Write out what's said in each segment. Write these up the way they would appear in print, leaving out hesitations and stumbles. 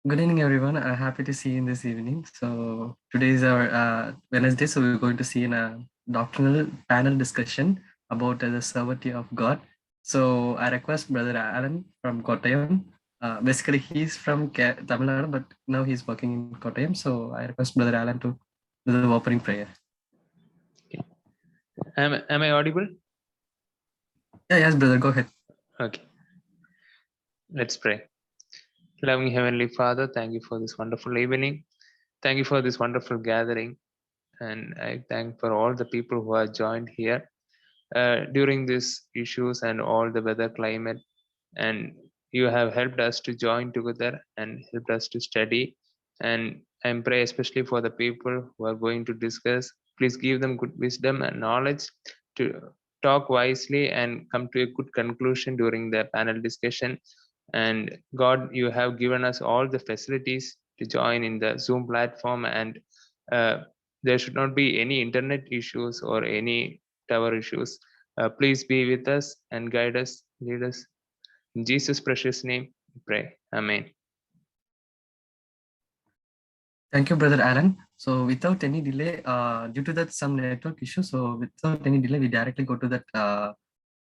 Good evening, everyone. Happy to see you in this evening. So today is our Wednesday, so we're going to see in a doctrinal panel discussion about the sovereignty of God. So I request Brother Alan from Kottayam. Basically, he's from Tamil Nadu, but now he's working in Kottayam. So I request Brother Alan to do the opening prayer. Am I audible? Yeah, yes, brother. Go ahead. Okay. Let's pray. Loving Heavenly Father, thank you for this wonderful evening. Thank you for this wonderful gathering. And I thank for all the people who are joined here during these issues and all the weather climate. And you have helped us to join together and helped us to study. And I pray especially for the people who are going to discuss. Please give them good wisdom and knowledge to talk wisely and come to a good conclusion during the panel discussion. And God, you have given us all the facilities to join in the Zoom platform, and there should not be any internet issues or any tower issues. Please be with us and guide us, lead us. In Jesus' precious name, we pray. Amen. Thank you, Brother Alan. So without any delay, due to that some network issue, so without any delay, we directly go to that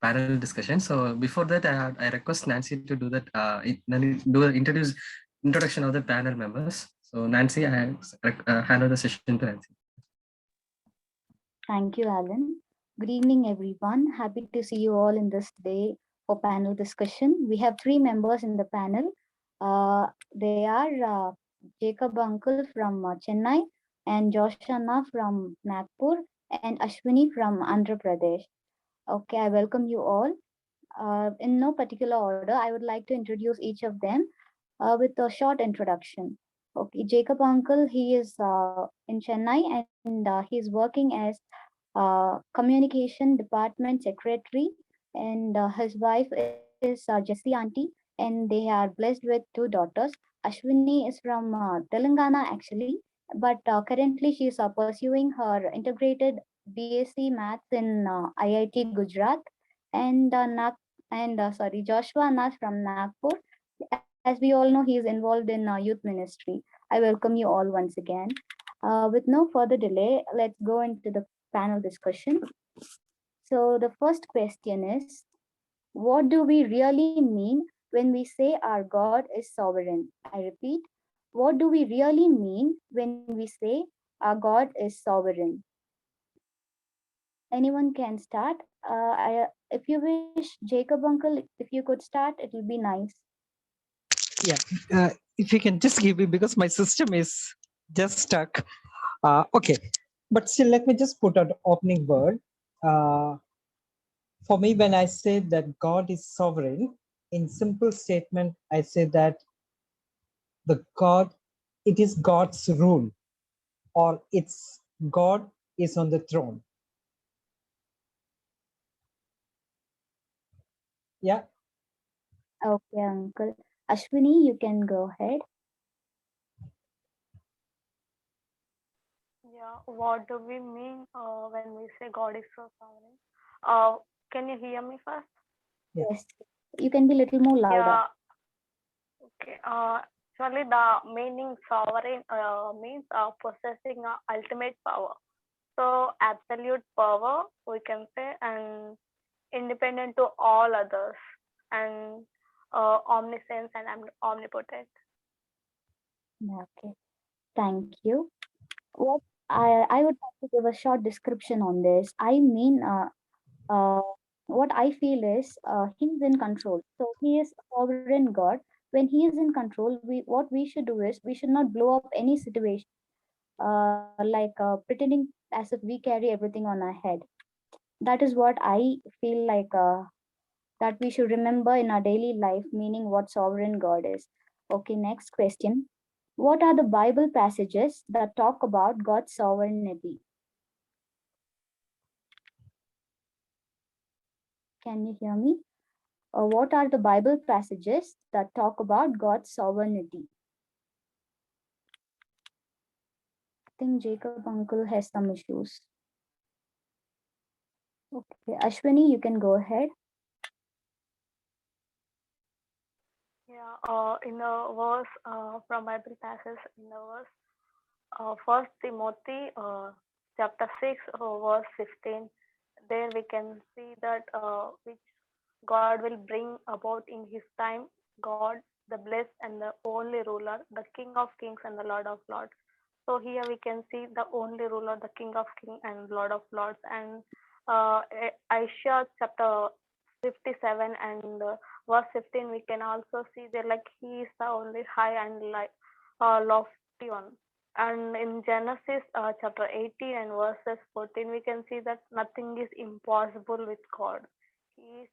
panel discussion. So before that, I request Nancy to do that, introduction of the panel members. So Nancy, I hand over the session to Nancy. Thank you, Alan. Good evening, everyone. Happy to see you all in this day for panel discussion. We have three members in the panel. They are Jacob Uncle from Chennai, and Josh Anna from Nagpur, and Ashwini from Andhra Pradesh. Okay, I welcome you all. In no particular order, I would like to introduce each of them with a short introduction. Okay, Jacob Uncle, he is in Chennai, and he's working as communication department secretary, and his wife is Jessie auntie, and they are blessed with two daughters. Ashwini is from Telangana actually, but currently she is pursuing her integrated BSc Maths in IIT Gujarat, and Joshua Nas from Nagpur. As we all know, he is involved in youth ministry. I welcome you all once again. With no further delay, let's go into the panel discussion. So the first question is, what do we really mean when we say our God is sovereign? I repeat, what do we really mean when we say our God is sovereign? Anyone can start. If you wish, Jacob Uncle, if you could start, it will be nice. Yeah, if you can just give me, because my system is just stuck. Okay, but still, let me just put out the opening word. For me, when I say that God is sovereign, in simple statement, I say that it is God's rule, or it's God is on the throne. Yeah. Okay, Uncle. Ashwini, you can go ahead. Yeah, what do we mean when we say God is so sovereign? Can you hear me first? Yes, you can be a little more louder. Yeah. Okay. Actually, the meaning sovereign means possessing ultimate power. So absolute power, we can say, and independent to all others, and omniscience and omnipotent. Okay, thank you. What I would like to give a short description on this. I mean, what I feel is he's in control. So he is a sovereign God. When he is in control, what we should do is we should not blow up any situation, pretending as if we carry everything on our head. That is what I feel like that we should remember in our daily life, meaning what sovereign God is. Okay, next question. What are the Bible passages that talk about God's sovereignty? Can you hear me? What are the Bible passages that talk about God's sovereignty? I think Jacob Uncle has some issues. Okay, Ashwini, you can go ahead. Yeah, in the verse from Bible passage in the verse First Timothy chapter 6 verse 15. There we can see that which God will bring about in His time. God, the blessed and the only ruler, the King of Kings and the Lord of Lords. So here we can see the only ruler, the King of Kings and Lord of Lords, and Isaiah chapter 57 and verse 15. We can also see there like He is the only high and lofty one. And in Genesis chapter 18 and verses 14, we can see that nothing is impossible with God. He is,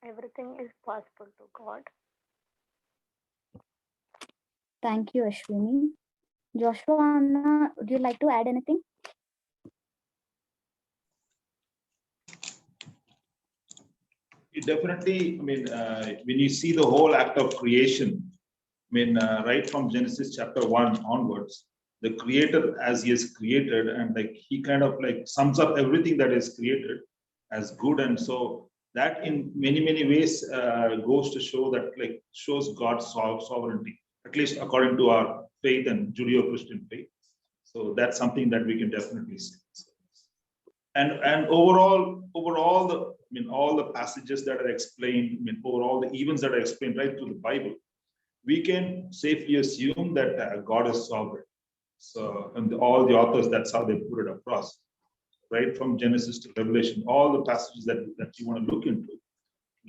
everything is possible to God. Thank you, Ashwini. Joshua, Anna, would you like to add anything? It definitely, I mean, when you see the whole act of creation, I mean, right from Genesis chapter 1 onwards, the creator as he is created, and like he kind of like sums up everything that is created as good. And so that in many, many ways goes to show that like shows God's sovereignty, at least according to our faith and Judeo-Christian faith. So that's something that we can definitely see. And overall the, I mean, all the passages that are explained, I mean, overall the events that are explained right through the Bible, we can safely assume that God is sovereign. So, and all the authors, that's how they put it across, right from Genesis to Revelation. All the passages that you want to look into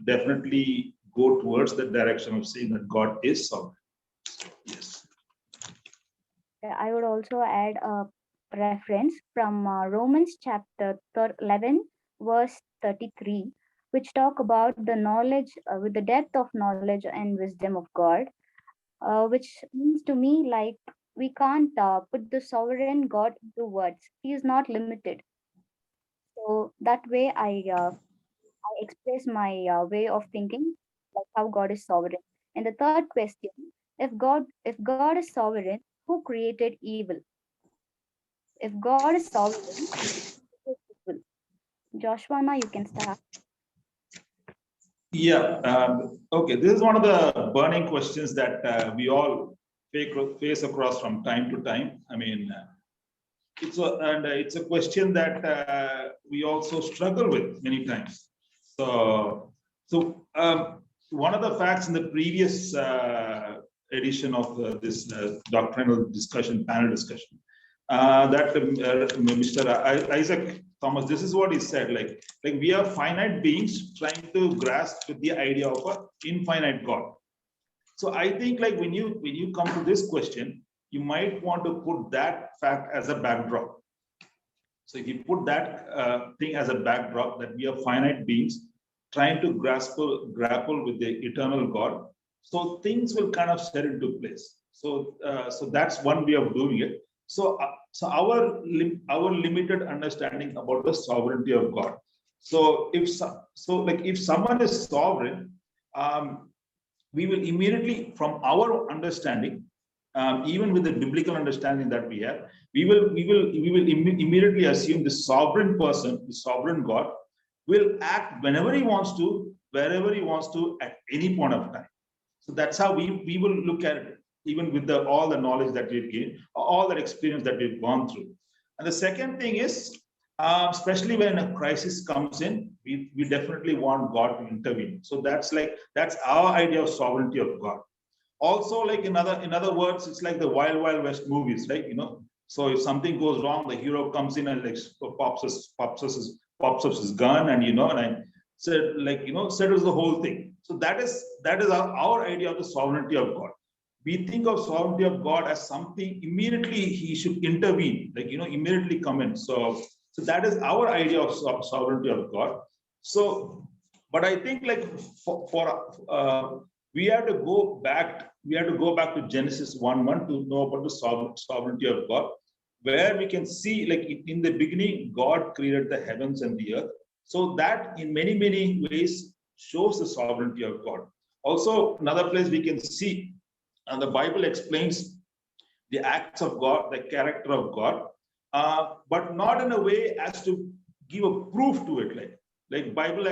definitely go towards the direction of saying that God is sovereign. Yes. I would also add a reference from Romans chapter 11, verse 33, which talk about the knowledge with the depth of knowledge and wisdom of God, which means to me like we can't put the sovereign God into words. He is not limited. So that way I express my way of thinking, like how God is sovereign. And the third question: if God is sovereign, who created evil? If God is sovereign, who created evil? Joshua, now you can start. Yeah. Okay. This is one of the burning questions that we all face across from time to time. I mean, it's a question that we also struggle with many times. So one of the facts in the previous edition of this doctrinal discussion, panel discussion, that Mr. Isaac Thomas, this is what he said, like we are finite beings trying to grasp with the idea of an infinite God. So I think like when you come to this question, you might want to put that fact as a backdrop. So if you put that thing as a backdrop, that we are finite beings trying to grapple with the eternal God, so things will kind of set into place. So that's one way of doing it. So our limited understanding about the sovereignty of God. So if someone is sovereign, we will immediately, from our understanding, even with the biblical understanding that we have, we will immediately assume the sovereign person, the sovereign God, will act whenever he wants to, wherever he wants to, at any point of time. So that's how we will look at it, even with all the knowledge that we've gained, all that experience that we've gone through. And the second thing is, especially when a crisis comes in, we definitely want God to intervene. So that's our idea of sovereignty of God. Also, like in other words, it's like the Wild Wild West movies, right? You know, so if something goes wrong, the hero comes in and like pops up his gun, and and I said, settles the whole thing. So that is our idea of the sovereignty of God. We think of sovereignty of God as something immediately he should intervene, immediately come in. So that is our idea of sovereignty of God. So, but I think we have to go back to Genesis 1:1 to know about the sovereignty of God, where we can see, like in the beginning, God created the heavens and the earth. So that in many, many ways shows the sovereignty of God. Also, another place we can see, and the Bible explains the acts of God, the character of God, but not in a way as to give a proof to it. Like Bible,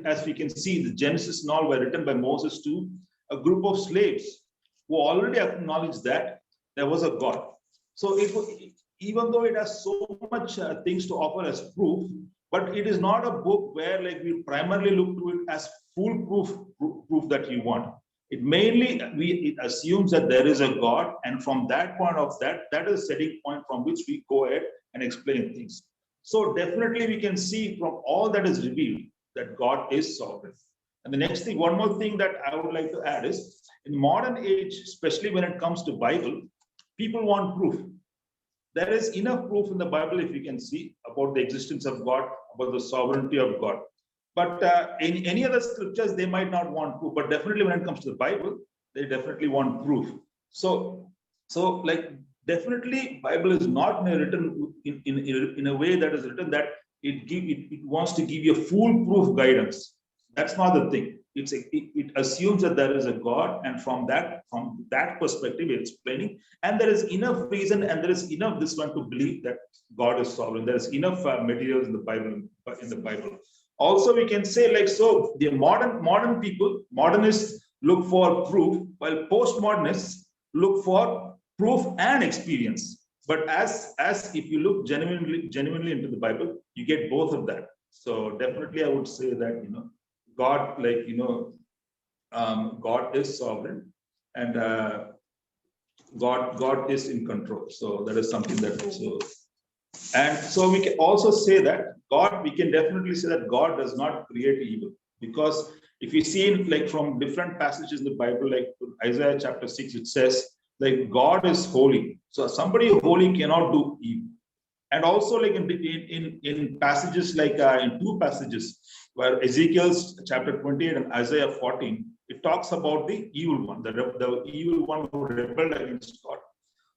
as we can see, the Genesis and all were written by Moses to a group of slaves who already acknowledged that there was a God. So even though it has so much things to offer as proof, but it is not a book where like we primarily look to it as foolproof proof that you want. It mainly it assumes that there is a God, and from that point of that is a setting point from which we go ahead and explain things. So definitely we can see from all that is revealed that God is sovereign. And the next thing, one more thing that I would like to add is, in modern age, especially when it comes to Bible, people want proof. There is enough proof in the Bible, if you can see, about the existence of God, about the sovereignty of God. But in any other scriptures, they might not want proof. But definitely when it comes to the Bible, they definitely want proof. So like definitely Bible is not written in a way that is written that it wants to give you a foolproof guidance. That's not the thing. It assumes that there is a God, and from that perspective, it's explaining, and there is enough reason and there is enough this one to believe that God is sovereign. There is enough materials in the Bible. Also, we can say like so, the modern people, modernists look for proof, while postmodernists look for proof and experience. But as if you look genuinely into the Bible, you get both of that. So definitely, I would say that God, like God is sovereign, and God is in control. So that is something that also. And so we can also say that we can definitely say that God does not create evil, because if you see like from different passages in the Bible, like Isaiah chapter 6, it says like God is holy. So somebody holy cannot do evil. And also like in passages like in two passages where Ezekiel's chapter 28 and Isaiah 14, it talks about the evil one, the evil one who rebelled against God.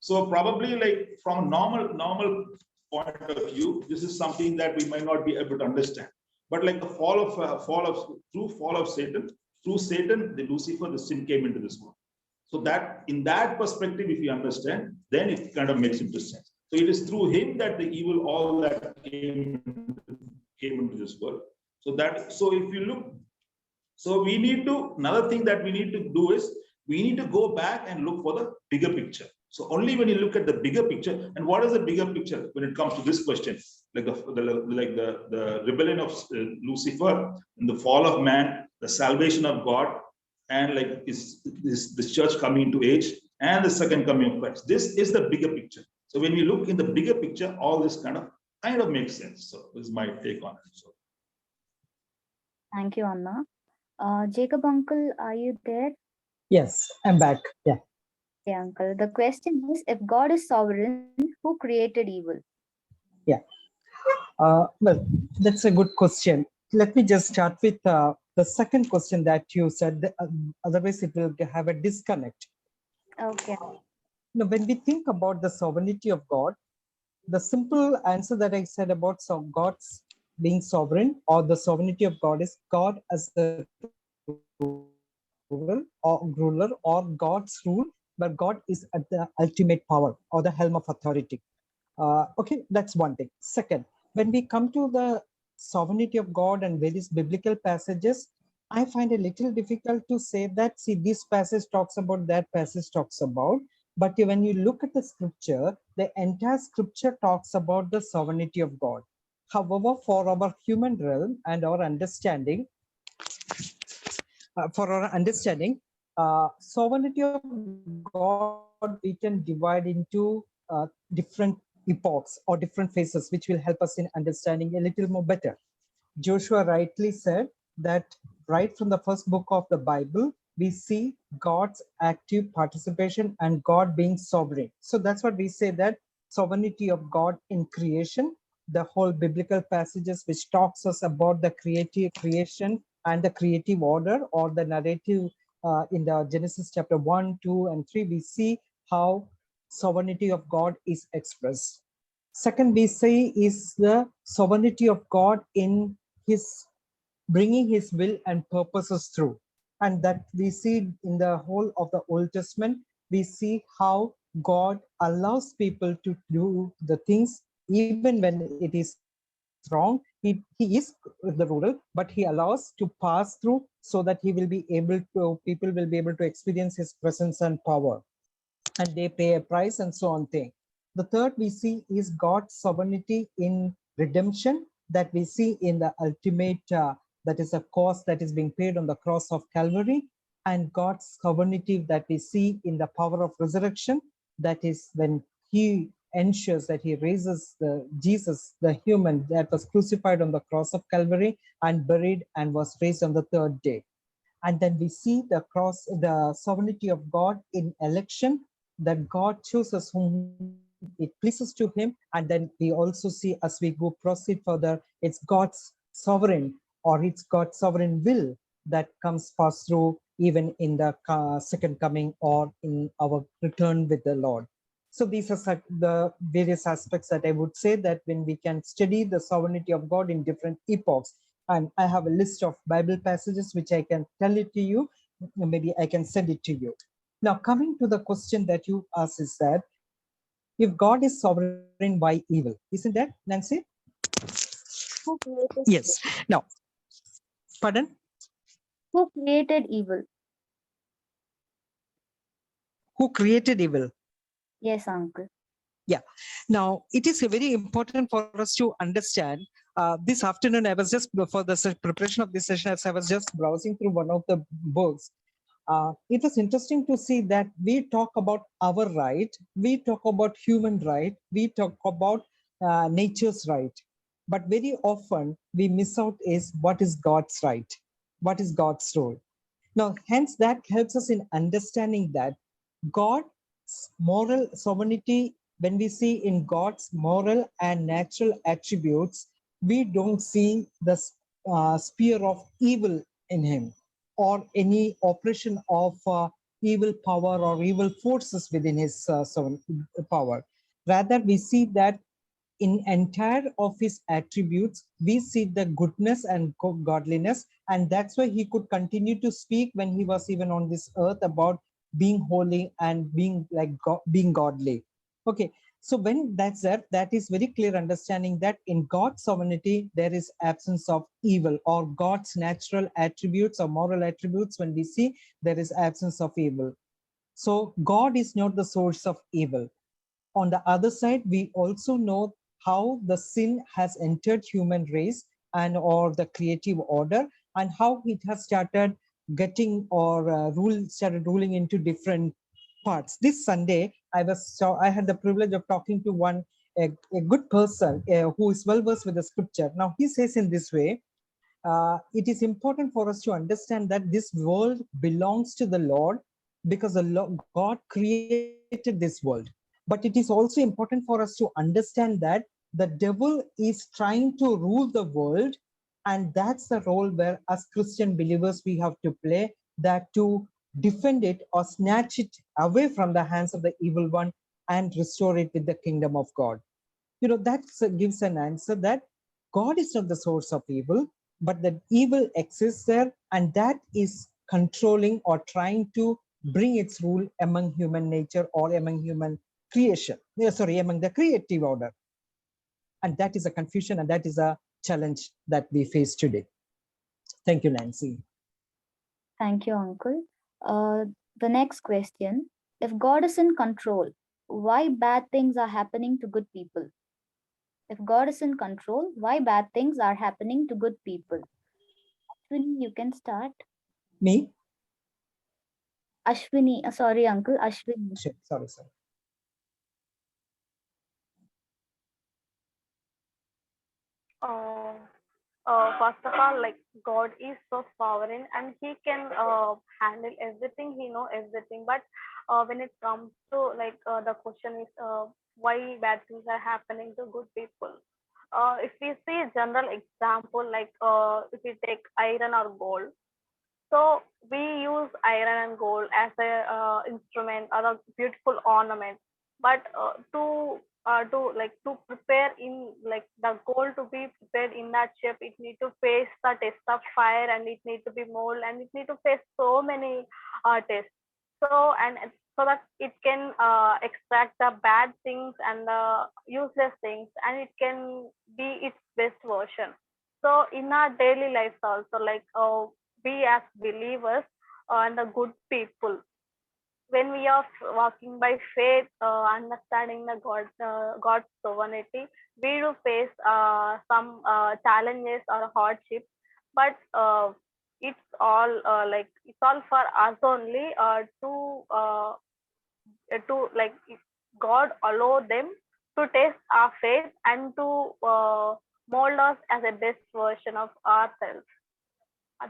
So probably like from normal point of view, this is something that we might not be able to understand. But like the fall of Satan, through Satan, the Lucifer, the sin came into this world. So that in that perspective, if you understand, then it kind of makes into sense. So it is through him that the evil all that came into this world. So if you look, so we need to, another thing that we need to do is we need to go back and look for the bigger picture. So only when you look at the bigger picture, and what is the bigger picture when it comes to this question, like the rebellion of Lucifer, and the fall of man, the salvation of God, and like is this church coming into age, and the second coming of Christ. This is the bigger picture. So when we look in the bigger picture, all this kind of makes sense. So this is my take on it. So. Thank you, Anna. Jacob uncle, are you there? Yes, I'm back. Yeah. Yeah, uncle. The question is, if God is sovereign, who created evil? Yeah. Well, that's a good question. Let me just start with the second question that you said. Otherwise, it will have a disconnect. Okay. Now, when we think about the sovereignty of God, the simple answer that I said about God's being sovereign, or the sovereignty of God, is God as the ruler or God's rule, but God is at the ultimate power or the helm of authority. Okay, that's one thing. Second, when we come to the sovereignty of God and various biblical passages, I find a little difficult to say that, see, this passage talks about, that passage talks about. But when you look at the scripture, the entire scripture talks about the sovereignty of God. However, for our human realm and our understanding, sovereignty of God, we can divide into different epochs or different phases, which will help us in understanding a little more better. Joshua rightly said that right from the first book of the Bible, we see God's active participation and God being sovereign. So that's what we say, that sovereignty of God in creation, the whole biblical passages which talks us about the creation and the creative order, or the narrative in the Genesis chapter 1, 2, and 3, we see how sovereignty of God is expressed. Second, we say is the sovereignty of God in his bringing his will and purposes through. And that we see in the whole of the Old Testament, we see how God allows people to do the things even when it is wrong. He he is the ruler, but he allows to pass through so that people will be able to experience his presence and power, and they pay a price and so on thing. The third we see is God's sovereignty in redemption, that we see in the ultimate, that is a cost that is being paid on the cross of Calvary, and God's sovereignty that we see in the power of resurrection, that is when he ensures that he raises Jesus, the human that was crucified on the cross of Calvary and buried and was raised on the third day. And then we see the sovereignty of God in election, that God chooses whom it pleases to him. And then we also see, as we proceed further, it's God's sovereign, or it's God's sovereign will that comes pass through even in the second coming or in our return with the Lord. So these are the various aspects that I would say that when we can study the sovereignty of God in different epochs. And I have a list of Bible passages which I can tell it to you. Maybe I can send it to you. Now, coming to the question that you asked is that if God is sovereign, why evil? Isn't that, Nancy? Who created Yes. evil? Now, pardon? Who created evil? Who created evil? Yes, uncle. Yeah. Now, it is very important for us to understand. This afternoon, I was just, for the preparation of this session, as I was just browsing through one of the books, it was interesting to see that we talk about our right, we talk about human right, we talk about nature's right. But very often we miss out is what is God's right? What is God's role? Now, hence that helps us in understanding that God's moral sovereignty, when we see in God's moral and natural attributes, we don't see the sphere of evil in him or any operation of evil power or evil forces within his power. Rather, we see that in entire of his attributes, we see the goodness and godliness, and that's why he could continue to speak when he was even on this earth about being holy and being like God, being godly. Okay, so when that's there, that is very clear understanding that in God's sovereignty there is absence of evil, or God's natural attributes or moral attributes. When we see, there is absence of evil. So God is not the source of evil. On the other side, we also know how the sin has entered human race and or the creative order, and how it has started getting or started ruling into different parts. This Sunday, I had the privilege of talking to a good person who is well versed with the scripture. Now he says in this way, it is important for us to understand that this world belongs to the Lord because God created this world. But it is also important for us to understand that the devil is trying to rule the world, and that's the role where as Christian believers we have to play, that to defend it or snatch it away from the hands of the evil one and restore it with the kingdom of God. You know, that gives an answer that God is not the source of evil, but that evil exists there, and that is controlling or trying to bring its rule among human nature or among human creation, among the creative order. And that is a confusion, and that is a challenge that we face today. Thank you, Nancy. Thank you, uncle. The next question: if God is in control, why bad things are happening to good people? If God is in control, why bad things are happening to good people? Ashwini, you can start. Me? Ashwini, sorry, uncle, Ashwini. Sorry. First of all, like God is so sovereign and he can handle everything, he know everything. But when it comes to like the question is why bad things are happening to good people. If we see a general example, like if we take iron or gold, so we use iron and gold as a instrument or a beautiful ornament. But to prepare in like the gold to be prepared in that shape, it need to face the test of fire, and it need to be molded, and it need to face so many tests. So that it can extract the bad things and the useless things, and it can be its best version. So in our daily lives also, like we as believers and the good people, when we are walking by faith, understanding the God's sovereignty, we do face some challenges or hardships, but it's all it's all for us only to like if God allow them to test our faith and to mold us as a best version of ourselves.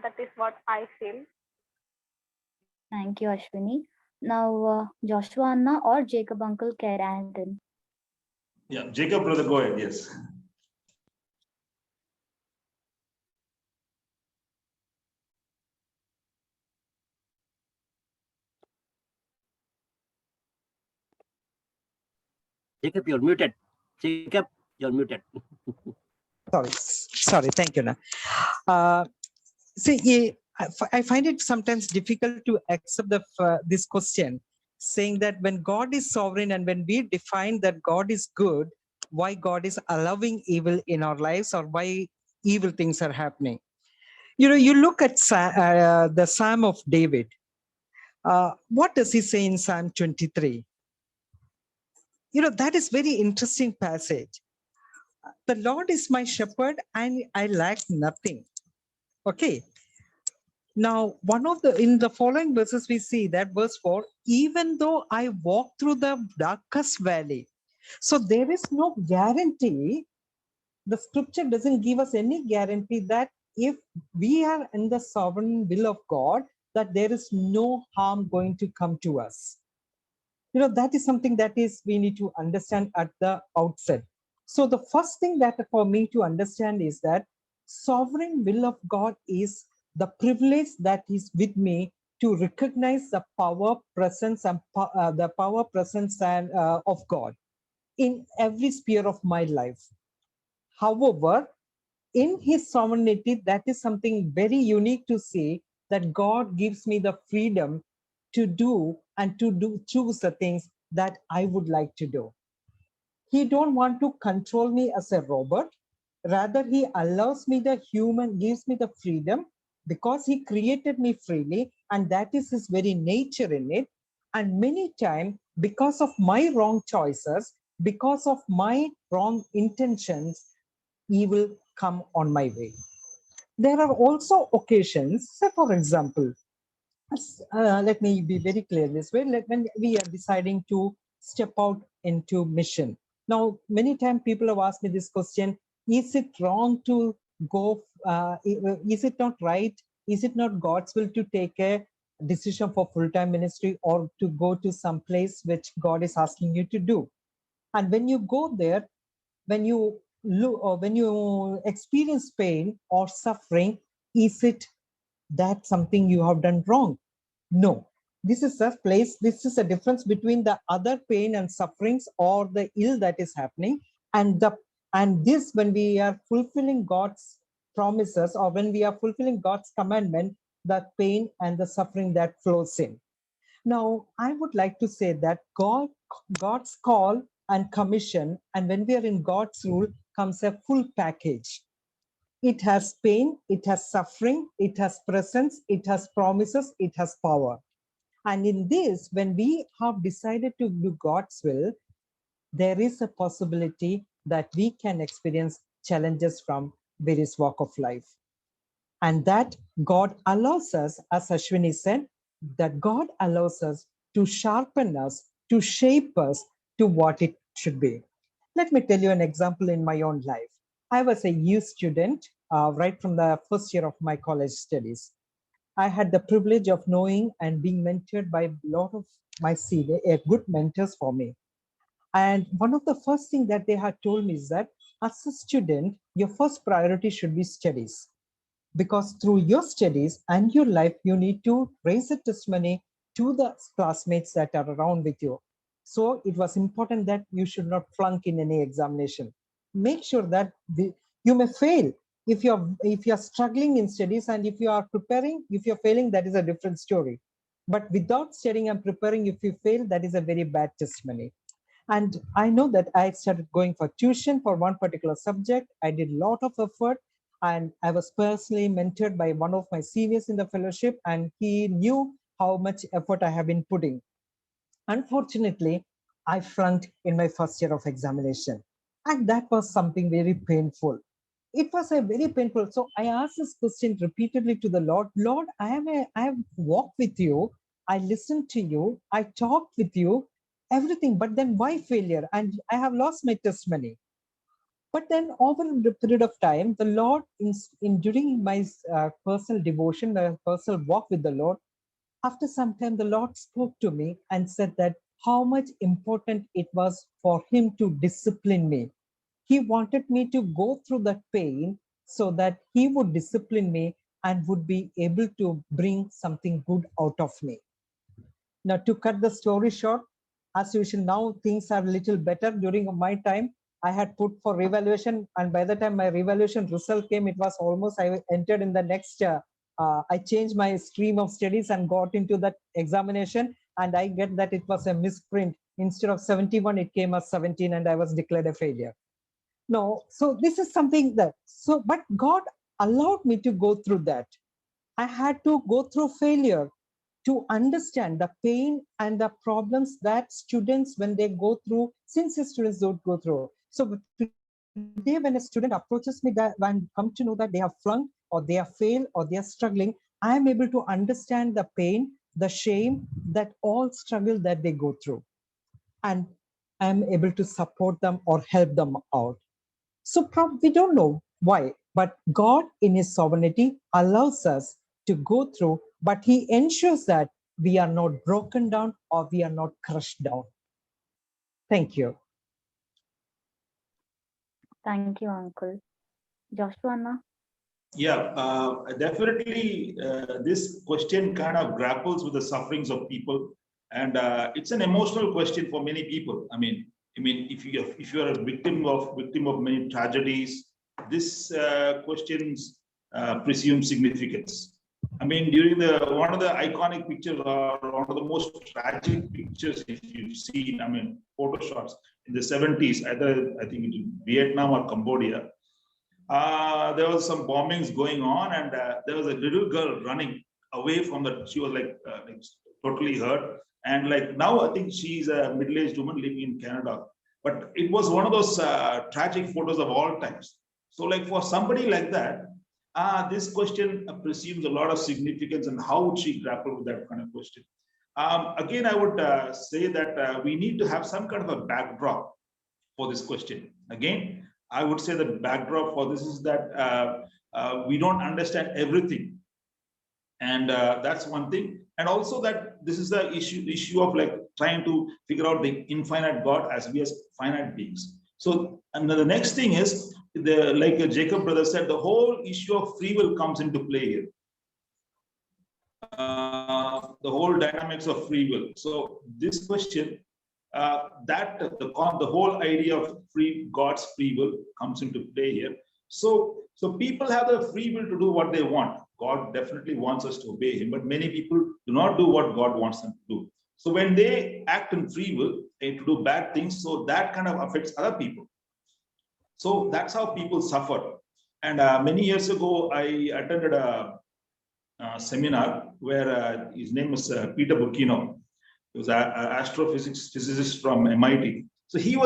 That is what I feel. Thank you, Ashwini. Now, Joshua Anna or Jacob Uncle Carrington. Yeah, Jacob, brother, go ahead. Yes. Jacob, you're muted. Jacob, you're muted. Sorry. Thank you. See, I find it sometimes difficult to accept this question, saying that when God is sovereign and when we define that God is good, why God is allowing evil in our lives or why evil things are happening. You look at the Psalm of David. What does he say in Psalm 23? That is very interesting passage. The Lord is my shepherd and I lack nothing. Okay. Now, in the following verses, we see that verse 4, even though I walk through the darkest valley. So there is no guarantee. The scripture doesn't give us any guarantee that if we are in the sovereign will of God, that there is no harm going to come to us. That is something that we need to understand at the outset. So the first thing that for me to understand is that sovereign will of God is the privilege that is with me to recognize the power, presence, and of God in every sphere of my life. However, in his sovereignty, that is something very unique to see, that God gives me the freedom to do and to choose the things that I would like to do. He don't want to control me as a robot. Rather, he allows me gives me the freedom because he created me freely, and that is his very nature in it. And many times, because of my wrong choices, because of my wrong intentions, evil come on my way. There are also occasions, say for example, let me be very clear this way, when we are deciding to step out into mission. Now, many times people have asked me this question, is it wrong to go, is it not right, is it not God's will to take a decision for full-time ministry or to go to some place which God is asking you to do? And when you go there, when you look or when you experience pain or suffering, is it that something you have done wrong? No, this is a place, this is a difference between the other pain and sufferings or the ill that is happening and this, when we are fulfilling God's promises or when we are fulfilling God's commandment, the pain and the suffering that flows in. Now, I would like to say that God's call and commission, and when we are in God's rule, comes a full package. It has pain, it has suffering, it has presence, it has promises, it has power. And in this, when we have decided to do God's will, there is a possibility that we can experience challenges from various walk of life. And that God allows us, as Ashwini said, that God allows us to sharpen us, to shape us to what it should be. Let me tell you an example in my own life. I was a youth student right from the first year of my college studies. I had the privilege of knowing and being mentored by a lot of my senior, good mentors for me. And one of the first things that they had told me is that as a student, your first priority should be studies. Because through your studies and your life, you need to raise a testimony to the classmates that are around with you. So it was important that you should not flunk in any examination. Make sure that you may fail. If you're struggling in studies and if you are preparing, if you're failing, that is a different story. But without studying and preparing, if you fail, that is a very bad testimony. And I know that I started going for tuition for one particular subject. I did a lot of effort. And I was personally mentored by one of my seniors in the fellowship, and he knew how much effort I have been putting. Unfortunately, I flunked in my first year of examination, and that was something very painful. It was a very painful. So I asked this question repeatedly to the Lord. Lord, I have walked with you. I listened to you. I talked with you, everything. But then why failure? And I have lost my testimony. But then over the period of time, the Lord, in during my personal devotion, my personal walk with the Lord, after some time, the Lord spoke to me and said that how much important it was for him to discipline me. He wanted me to go through that pain so that he would discipline me and would be able to bring something good out of me. Now, to cut the story short, as usual, now things are a little better. During my time, I had put for revaluation, and by the time my revaluation result came, it was almost, I entered in the next, I changed my stream of studies and got into that examination, and I get that it was a misprint. Instead of 71, it came as 17, and I was declared a failure. No, so this is something that, so, but God allowed me to go through that. I had to go through failure to understand the pain and the problems that students, when they go through, sincere students don't go through. So today, when a student approaches me that when come to know that they have flunked or they have failed or they are struggling, I am able to understand the pain, the shame, that all struggle that they go through. And I am able to support them or help them out. So we don't know why, but God in his sovereignty allows us to go through, but he ensures that we are not broken down or we are not crushed down. Thank you. Thank you, Uncle. Joshua Anna? Yeah, definitely. This question kind of grapples with the sufferings of people, and it's an emotional question for many people. I mean, if you are a victim of many tragedies, this questions presume significance. I mean, during one of the iconic pictures or one of the most tragic pictures, if you've seen, I mean, photo shots in the 70s, either I think in Vietnam or Cambodia. There was some bombings going on, and there was a little girl running away from that. She was like totally hurt, and like now I think she's a middle-aged woman living in Canada. But it was one of those tragic photos of all times. So like for somebody like that, this question presumes a lot of significance, and how would she grapple with that kind of question? Again, I would say that we need to have some kind of a backdrop for this question. Again, I would say the backdrop for this is that we don't understand everything, and that's one thing. And also that this is the issue of like trying to figure out the infinite God as we as finite beings. So, and the next thing is like Jacob brother said, the whole issue of free will comes into play here. The whole dynamics of free will. So this question. The whole idea of God's free will comes into play here. So people have the free will to do what they want. God definitely wants us to obey him, but many people do not do what God wants them to do. So when they act in free will to do bad things, so that kind of affects other people. So that's how people suffer. And many years ago, I attended a seminar where his name is Peter Burkino. He was an astrophysicist from MIT. So he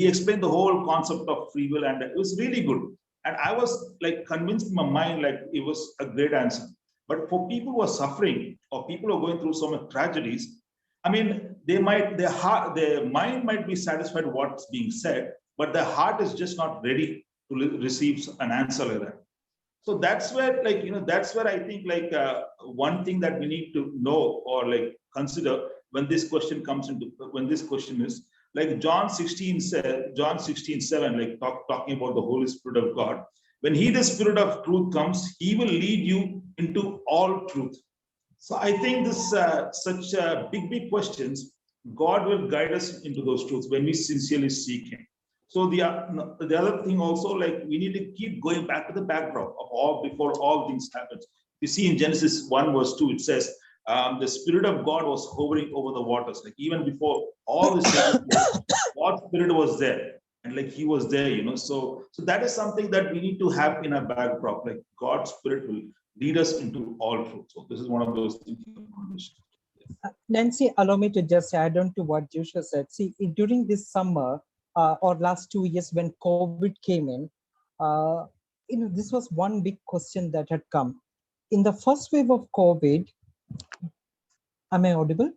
explained the whole concept of free will, and it was really good. And I was like convinced in my mind, like it was a great answer. But for people who are suffering or people who are going through so many tragedies, I mean, their mind might be satisfied with what's being said, but their heart is just not ready to receive an answer like that. So that's where, like, that's where I think like one thing that we need to know or like consider when this question is like John 16:7, like talking about the Holy Spirit of God. When the Spirit of truth comes, he will lead you into all truth. So I think this such big questions, God will guide us into those truths when we sincerely seek him. So the other thing also, like we need to keep going back to the backdrop of before all things happens. You see in Genesis 1:2, it says, the Spirit of God was hovering over the waters. Like even before all this, God's Spirit was there. and like he was there, so that is something that we need to have in our backdrop, like God's Spirit will lead us into all truth. So this is one of those things. Nancy, allow me to just add on to what Joshua said. See, during this summer or last 2 years when COVID came in, this was one big question that had come. In the first wave of COVID, am I audible?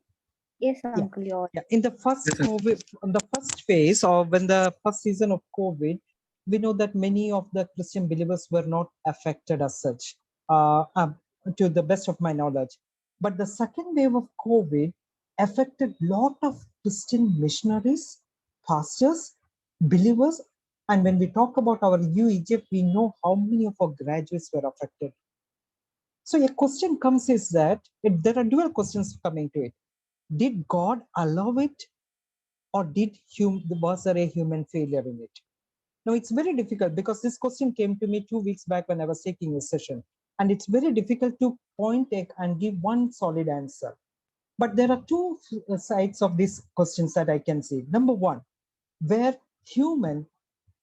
Yes, Uncle. You're Yeah. In the first Yes, sir. COVID, on the first phase, or when the first season of COVID, we know that many of the Christian believers were not affected as such, to the best of my knowledge. But the second wave of COVID affected lot of Christian missionaries, pastors, believers. And when we talk about our U Egypt, we know how many of our graduates were affected. So a question comes is that there are dual questions coming to it. Did God allow it, or was there a human failure in it? Now it's very difficult because this question came to me 2 weeks back when I was taking a session, and it's very difficult to point and give one solid answer. But there are two sides of these questions that I can see. Number one, where human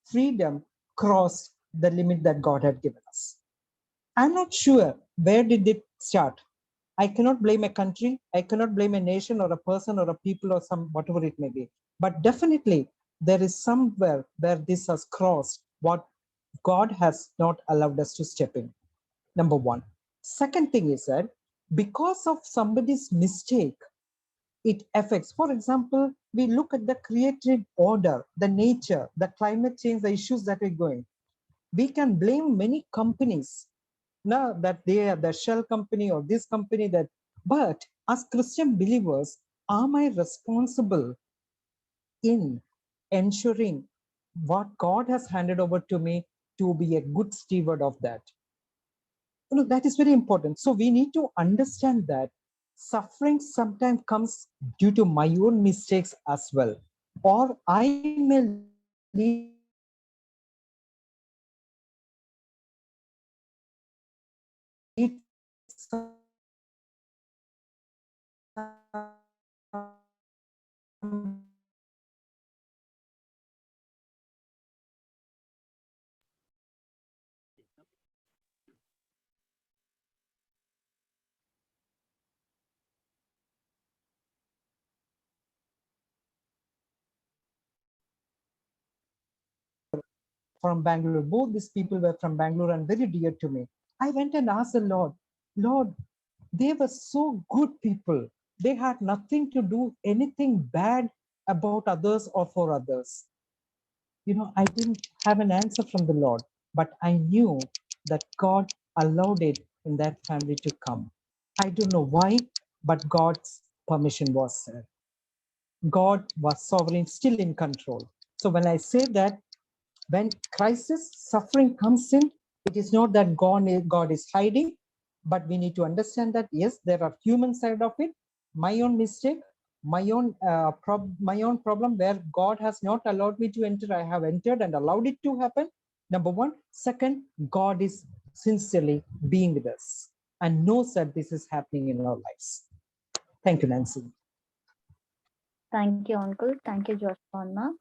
freedom crossed the limit that God had given us. I'm not sure where did it start. I cannot blame a country, I cannot blame a nation or a person or a people or whatever it may be. But definitely there is somewhere where this has crossed what God has not allowed us to step in. Number one. Second thing is that because of somebody's mistake, it affects. For example, we look at the created order, the nature, the climate change, the issues that are going. We can blame many companies now that they are the shell company or this company that, but as Christian believers, am I responsible in ensuring what God has handed over to me to be a good steward of that? That is very important. So we need to understand that suffering sometimes comes due to my own mistakes as well, or I may lead some from Bangalore. Both these people were from Bangalore and very dear to me. I went and asked the Lord, Lord, they were so good people. They had nothing to do anything bad about others or for others. I didn't have an answer from the Lord, but I knew that God allowed it in that family to come. I don't know why, but God's permission was there. God was sovereign, still in control. So when I say that, when crisis, suffering comes in, it is not that God is hiding, but we need to understand that, yes, there are human side of it, my own mistake, my own problem where God has not allowed me to enter. I have entered and allowed it to happen. Number one. Second, God is sincerely being with us and knows that this is happening in our lives. Thank you, Nancy. Thank you, Uncle. Thank you, Joshua.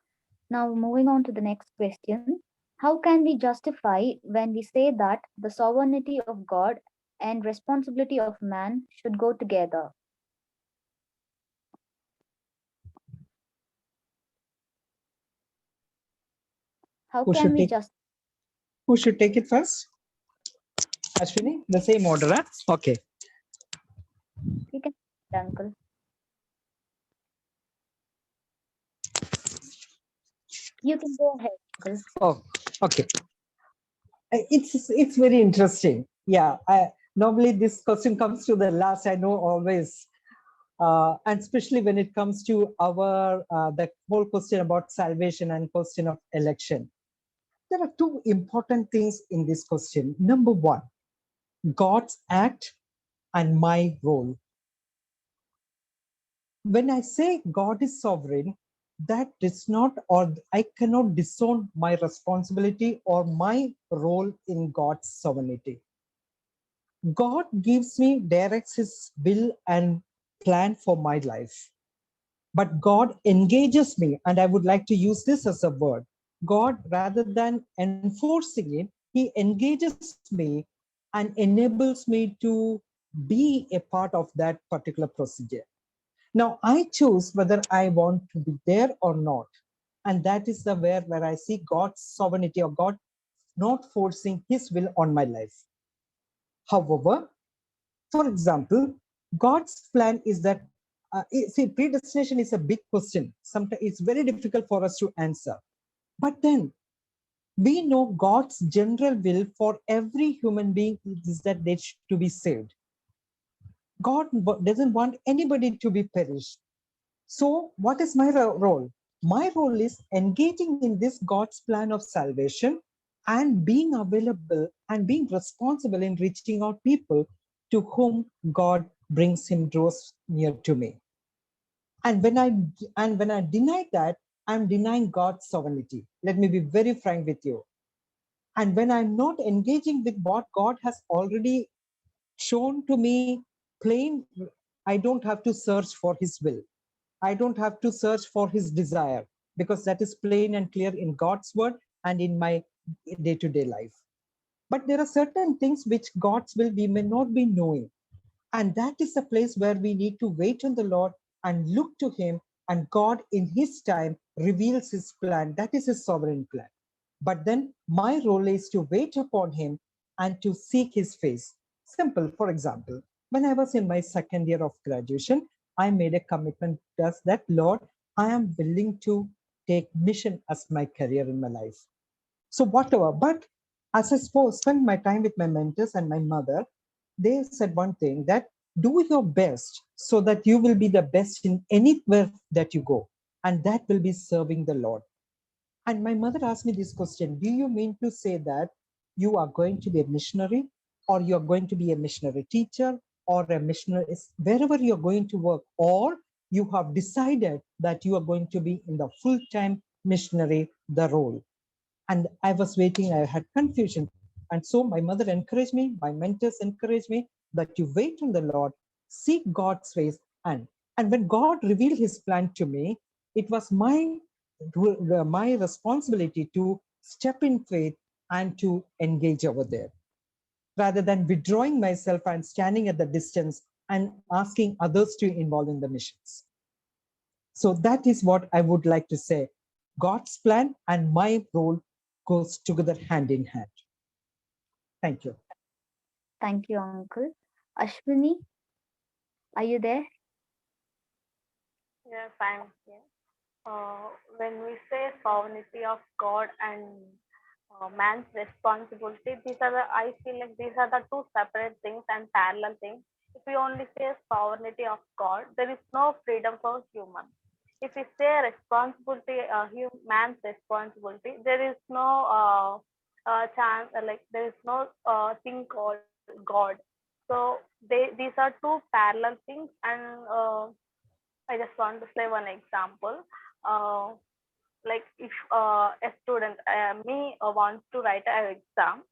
Now, moving on to the next question. How can we justify when we say that the sovereignty of God and responsibility of man should go together? How can we just? Who should take it first? Ashwini, the same order, huh? Okay. You can, Uncle. You can go ahead, Uncle. Oh, okay. It's very interesting. Yeah, normally this question comes to the last. I know always, and especially when it comes to our the whole question about salvation and question of election. There are two important things in this question. Number one, God's act and my role. When I say God is sovereign, that does not, or I cannot disown my responsibility or my role in God's sovereignty. God gives me, directs his will and plan for my life. But God engages me, and I would like to use this as a word. God, rather than enforcing it, he engages me and enables me to be a part of that particular procedure. Now I choose whether I want to be there or not. And that is the where I see God's sovereignty, or God not forcing his will on my life. However, for example, God's plan is that, see, predestination is a big question. Sometimes it's very difficult for us to answer. But then we know God's general will for every human being is that they should to be saved. God doesn't want anybody to be perished. So what is my role? My role is engaging in this God's plan of salvation and being available and being responsible in reaching out people to whom God brings him, draws near to me. And when I deny that, I'm denying God's sovereignty. Let me be very frank with you. And when I'm not engaging with what God has already shown to me plain, I don't have to search for his will. I don't have to search for his desire, because that is plain and clear in God's word and in my day-to-day life. But there are certain things which God's will we may not be knowing. And that is a place where we need to wait on the Lord and look to him, and God in his time reveals his plan. That is his sovereign plan. But then my role is to wait upon him and to seek his face. Simple. For example, when I was in my second year of graduation, I made a commitment that, Lord, I am willing to take mission as my career in my life. So whatever, but as I spent my time with my mentors and my mother, they said one thing, that do your best so that you will be the best in anywhere that you go. And that will be serving the Lord. And my mother asked me this question, do you mean to say that you are going to be a missionary, or you are going to be a missionary teacher, or a missionary, wherever you're going to work, or you have decided that you are going to be in the full-time missionary, the role? And I was waiting, I had confusion. And so my mother encouraged me, my mentors encouraged me that you wait on the Lord, seek God's face. And when God revealed his plan to me, it was my responsibility to step in faith and to engage over there, rather than withdrawing myself and standing at the distance and asking others to involve in the missions. So that is what I would like to say. God's plan and my role goes together hand in hand. Thank you. Thank you, Uncle. Ashwini, are you there? Yes, I'm here. When we say sovereignty of God and man's responsibility, I feel like these are the two separate things and parallel things. If we only say sovereignty of God, there is no freedom for human. If we say responsibility, man's responsibility, there is no chance, like there is no thing called God. So these are two parallel things, and I just want to say one example. Uh, like if a student, me, wants to write an exam,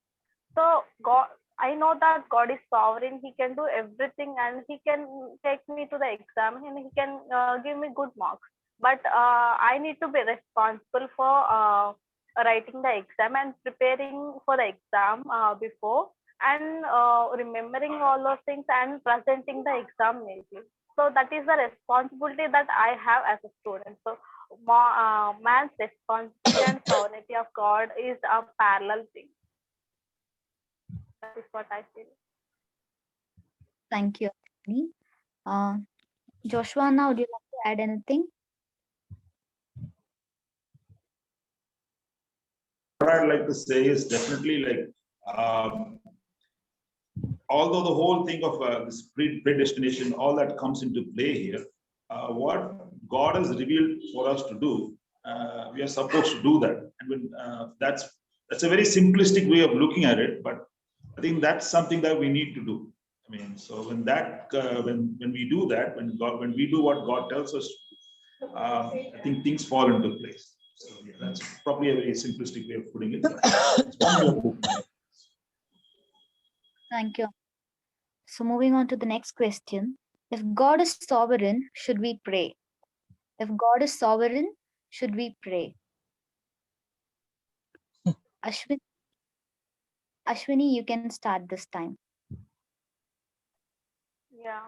so God, I know that God is sovereign. He can do everything, and he can take me to the exam, and he can give me good marks. But I need to be responsible for writing the exam and preparing for the exam before, and remembering all those things and presenting the exam neatly. So that is the responsibility that I have as a student. So man's responsibility and sovereignty of God is a parallel thing. That is what I feel. Thank you, Ashwini. Joshua, now would you like to add anything? What I'd like to say is definitely like, although the whole thing of this predestination, all that comes into play here, what God has revealed for us to do, we are supposed to do that. And when, that's a very simplistic way of looking at it, but I think that's something that we need to do. I mean, so when that, when we do that, when we do what God tells us, I think things fall into place. So yeah, that's probably a very simplistic way of putting it. It's one more. Thank you. So moving on to the next question. If God is sovereign, should we pray? If God is sovereign, should we pray? Ashwini, you can start this time. Yeah.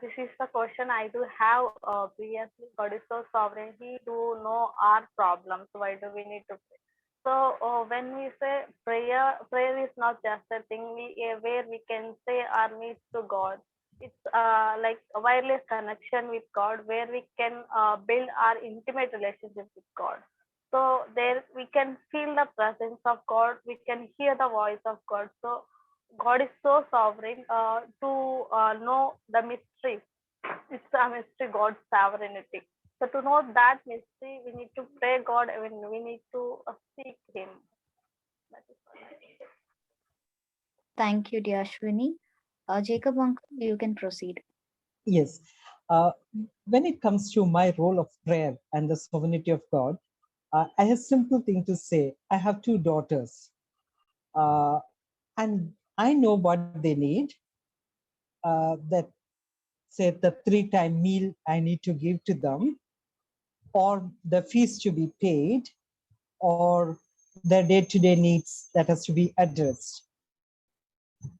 This is the question I do have previously. God is so sovereign. He do know our problems. Why do we need to pray? So when we say prayer is not just a thing where we can say our needs to God. It's like a wireless connection with God, where we can build our intimate relationship with God. So there we can feel the presence of God. We can hear the voice of God. So God is so sovereign to know the mystery. It's a mystery, God's sovereignty. So to know that mystery, we need to pray God. I mean, we need to seek Him. That is all. Thank you, dear Ashwini. Jacob uncle, you can proceed. Yes. Uh, when it comes to my role of prayer and the sovereignty of God, I have simple thing to say. I have two daughters, and I know what they need. That say the 3-time meal I need to give to them, or the fees to be paid, or their day-to-day needs that has to be addressed.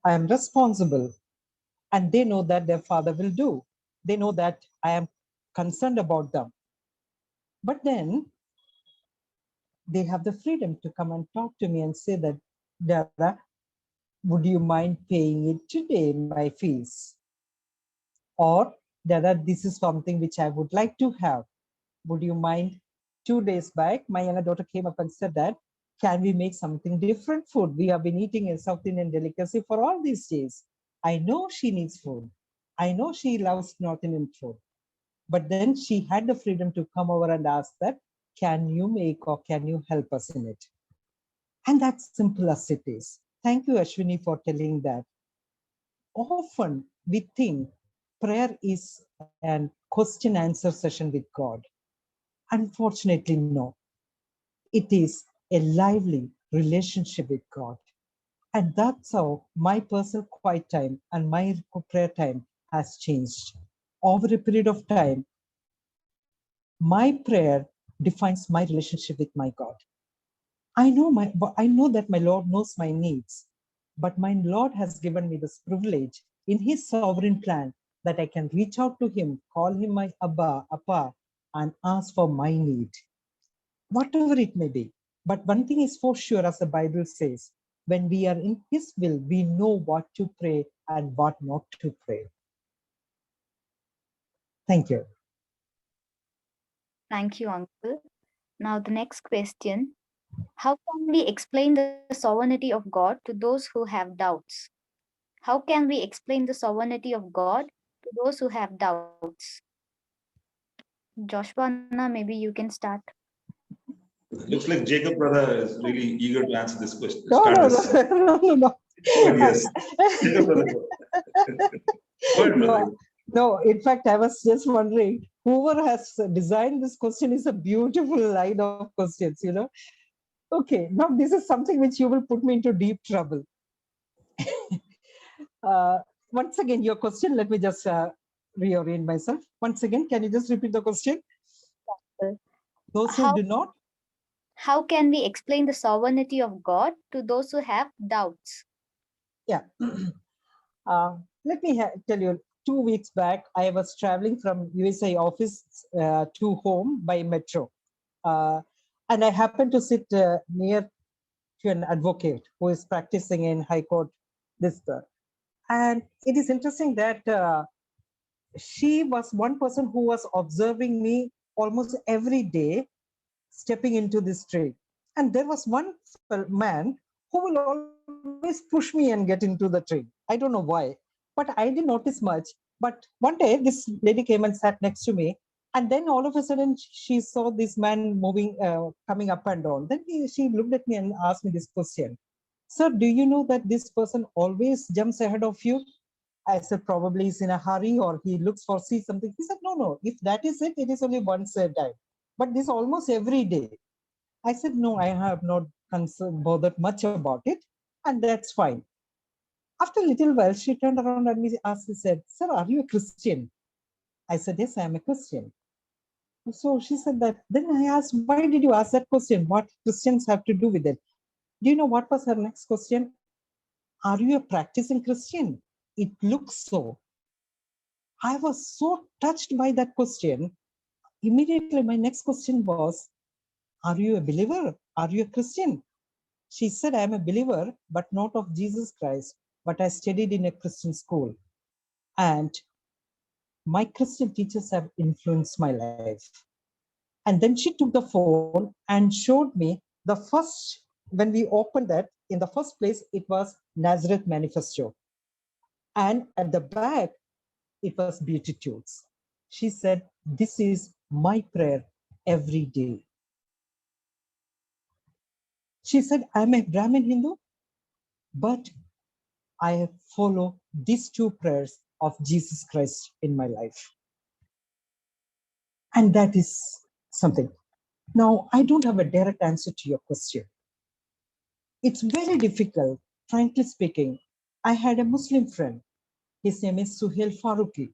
I am responsible, and they know that their father will do. They know that I am concerned about them. But then they have the freedom to come and talk to me and say that, Dada, would you mind paying it today, my fees? Or, Dada, this is something which I would like to have. Would you mind? 2 days back, my younger daughter came up and said that, can we make something different food? We have been eating a South Indian delicacy for all these days. I know she needs food. I know she loves North Indian food. But then she had the freedom to come over and ask that, can you make or can you help us in it? And that's simple as it is. Thank you, Ashwini, for telling that. Often we think prayer is an question answer session with God. Unfortunately, no. It is a lively relationship with God. And that's how my personal quiet time and my prayer time has changed. Over a period of time, my prayer defines my relationship with my God. I know that my Lord knows my needs, but my Lord has given me this privilege in His sovereign plan that I can reach out to Him, call Him my Abba, Appa, and ask for my need, whatever it may be. But one thing is for sure, as the Bible says, when we are in His will, we know what to pray and what not to pray. Thank you. Thank you, uncle. Now the next question. How can we explain the sovereignty of God to those who have doubts? How can we explain the sovereignty of God to those who have doubts? Joshua, maybe you can start. Looks like Jacob brother is really eager to answer this question. No. But yes, Jacob brother. Go ahead, brother. No, in fact, I was just wondering, whoever has designed this question is a beautiful line of questions, Okay, now this is something which you will put me into deep trouble. Once again, your question, let me just reorient myself. Once again, can you just repeat the question? Those who do not? How can we explain the sovereignty of God to those who have doubts? Yeah. Let me tell you, 2 weeks back, I was traveling from USA office to home by metro. And I happened to sit near to an advocate who is practicing in High Court. And it is interesting that she was one person who was observing me almost every day stepping into this train. And there was one man who will always push me and get into the train. I don't know why, but I didn't notice much. But one day, this lady came and sat next to me. And then all of a sudden, she saw this man moving, coming up and down. Then she looked at me and asked me this question. Sir, do you know that this person always jumps ahead of you? I said, probably he's in a hurry or he looks for see something. He said, no. If that is it, it is only once a time. But this almost every day. I said, no, I have not bothered much about it. And that's fine. After a little while, she turned around and asked, said, sir, are you a Christian? I said, yes, I am a Christian. So she said that. Then I asked, why did you ask that question? What Christians have to do with it? Do you know what was her next question? Are you a practicing Christian? It looks so. I was so touched by that question. Immediately, my next question was, are you a believer? Are you a Christian? She said, I'm a believer, but not of Jesus Christ, but I studied in a Christian school. And my Christian teachers have influenced my life. And then she took the phone and showed me the first, when we opened that, in the first place, it was Nazareth Manifesto. And at the back, it was Beatitudes. She said, this is my prayer every day. She said, I'm a Brahmin Hindu, but I follow these two prayers of Jesus Christ in my life. And that is something. Now, I don't have a direct answer to your question. It's very difficult, frankly speaking. I had a Muslim friend. His name is Suhail Faruqi,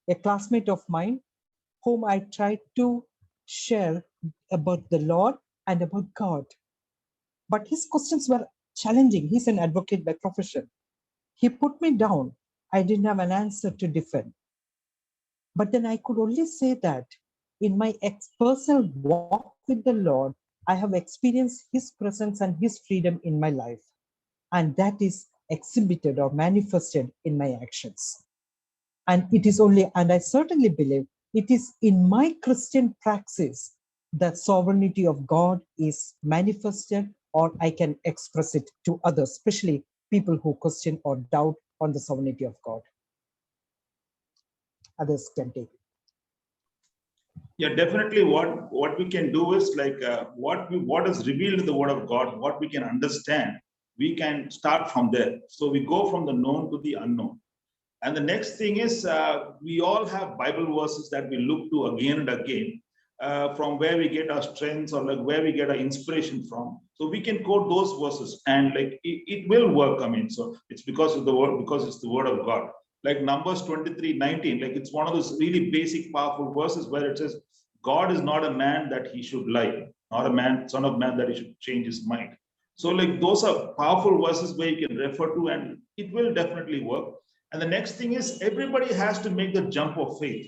a classmate of mine, whom I tried to share about the Lord and about God. But his questions were challenging. He's an advocate by profession. He put me down. I didn't have an answer to defend. But then I could only say that in my personal walk with the Lord, I have experienced his presence and his freedom in my life. And that is exhibited or manifested in my actions. And it is only, and I certainly believe it is in my Christian praxis that sovereignty of God is manifested, or I can express it to others, especially people who question or doubt on the sovereignty of God. Others can take it. Yeah, definitely. What we can do is like what is revealed in the Word of God, what we can understand, we can start from there. So we go from the known to the unknown. And the next thing is we all have Bible verses that we look to again and again, from where we get our strengths or like where we get our inspiration from. So we can quote those verses and like it will work. I mean, so it's because of the word, because it's the Word of God. Like Numbers 23:19, like it's one of those really basic, powerful verses where it says, God is not a man that he should lie, not a man, son of man that he should change his mind. So like those are powerful verses where you can refer to and it will definitely work. And the next thing is everybody has to make the jump of faith.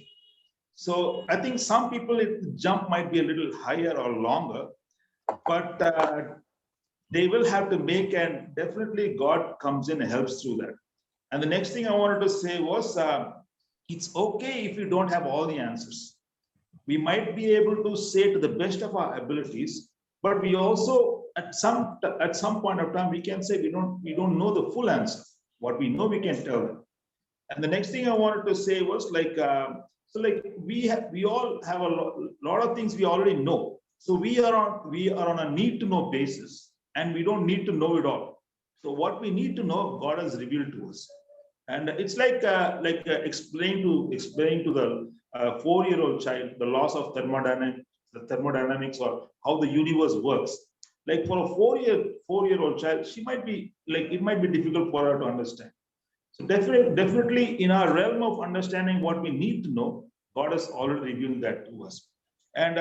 So I think some people, the jump might be a little higher or longer, but they will have to make, and definitely God comes in and helps through that. And the next thing I wanted to say was, it's okay if you don't have all the answers. We might be able to say to the best of our abilities, but we also, at some point of time, we can say we don't know the full answer. What we know, we can tell them. And the next thing I wanted to say was like, so like we all have a lot of things we already know. So we are on a need to know basis, and we don't need to know it all. So what we need to know, God has revealed to us. And it's like explain to the 4-year-old child the laws of thermodynamics or how the universe works. Like for a 4-year-old child, she might be like, it might be difficult for her to understand. So definitely in our realm of understanding what we need to know, God has already revealed that to us. And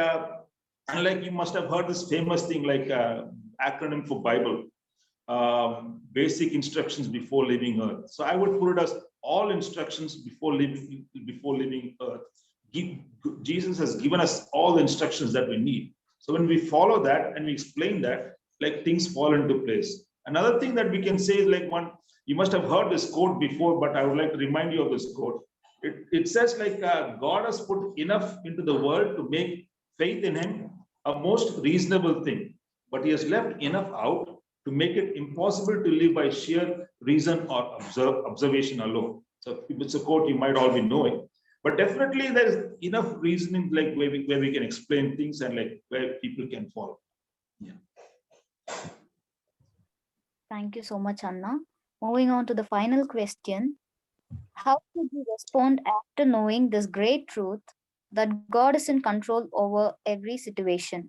like you must have heard this famous thing like acronym for Bible, basic instructions before leaving earth. So I would put it as all instructions before leaving earth. Jesus has given us all the instructions that we need. So when we follow that and we explain that, like things fall into place. Another thing that we can say is like you must have heard this quote before, but I would like to remind you of this quote. It says like God has put enough into the world to make faith in him a most reasonable thing, but he has left enough out to make it impossible to live by sheer reason or observation alone. So it's a quote you might all be knowing, but definitely there is enough reasoning like where we can explain things and like where people can follow. Yeah. Thank you so much, Anna. Moving on to the final question. How would you respond after knowing this great truth that God is in control over every situation?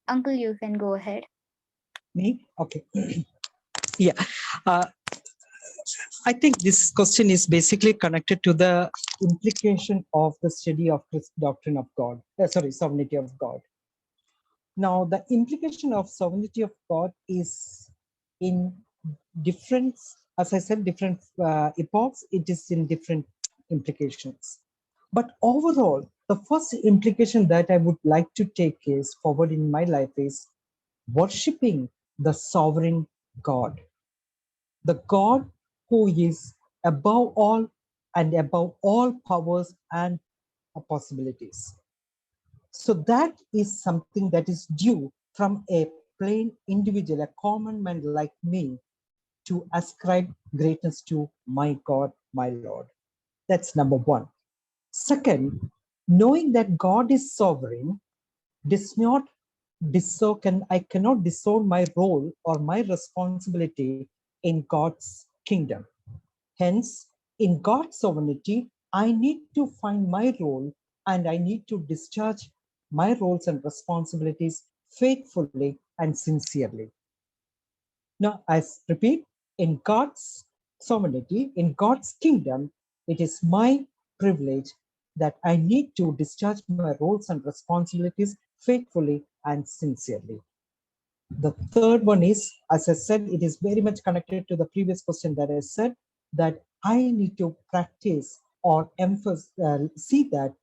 Uncle, you can go ahead. Me? Okay. Yeah. I think this question is basically connected to the implication of the study of this doctrine of God, sovereignty of God. Now, the implication of sovereignty of God is in different, as I said, different epochs, it is in different implications. But overall, the first implication that I would like to take is forward in my life is worshipping the sovereign God, the God who is above all and above all powers and possibilities. So that is something that is due from a plain individual, a common man like me, to ascribe greatness to my God, my Lord. That's number one. Second, knowing that God is sovereign does not I cannot disown my role or my responsibility in God's kingdom. Hence, in God's sovereignty, I need to find my role and I need to discharge my roles and responsibilities faithfully and sincerely. Now, I repeat, in God's sovereignty, in God's kingdom, it is my privilege that I need to discharge my roles and responsibilities faithfully and sincerely. The third one is, as I said, it is very much connected to the previous question that I said, that I need to practice or see that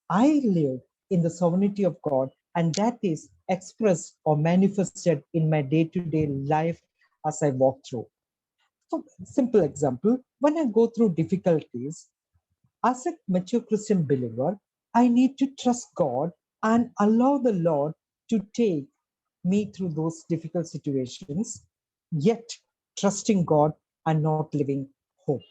I live in the sovereignty of God, and that is expressed or manifested in my day-to-day life as I walk through. So, simple example, when I go through difficulties, as a mature Christian believer, I need to trust God and allow the Lord to take me through those difficult situations, yet trusting God and not living hope.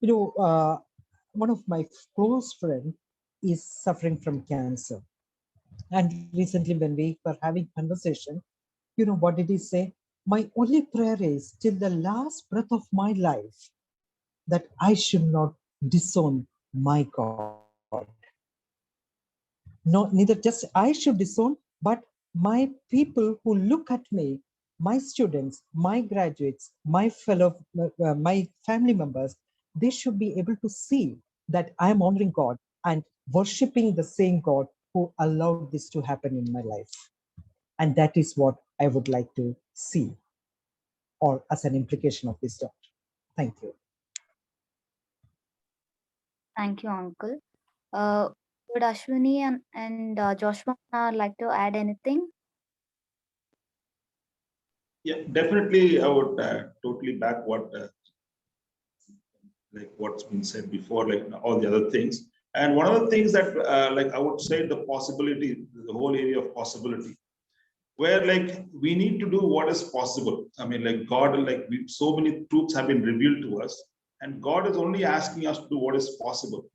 One of my close friends is suffering from cancer. And recently when we were having conversation, what did he say? My only prayer is till the last breath of my life that I should not disown my God. No, neither just I should disown, but my people who look at me, my students, my graduates, my my family members, they should be able to see that I am honoring God and worshiping the same God who allowed this to happen in my life. And that is what I would like to see, or as an implication of this doctrine. Thank you. Thank you, Uncle. Would Ashwini and Joshua like to add anything? Yeah, definitely. I would totally back what like what's been said before, like all the other things. And one of the things that like I would say the possibility, the whole area of possibility, where like we need to do what is possible. I mean, like God, like so many truths have been revealed to us, and God is only asking us to do what is possible.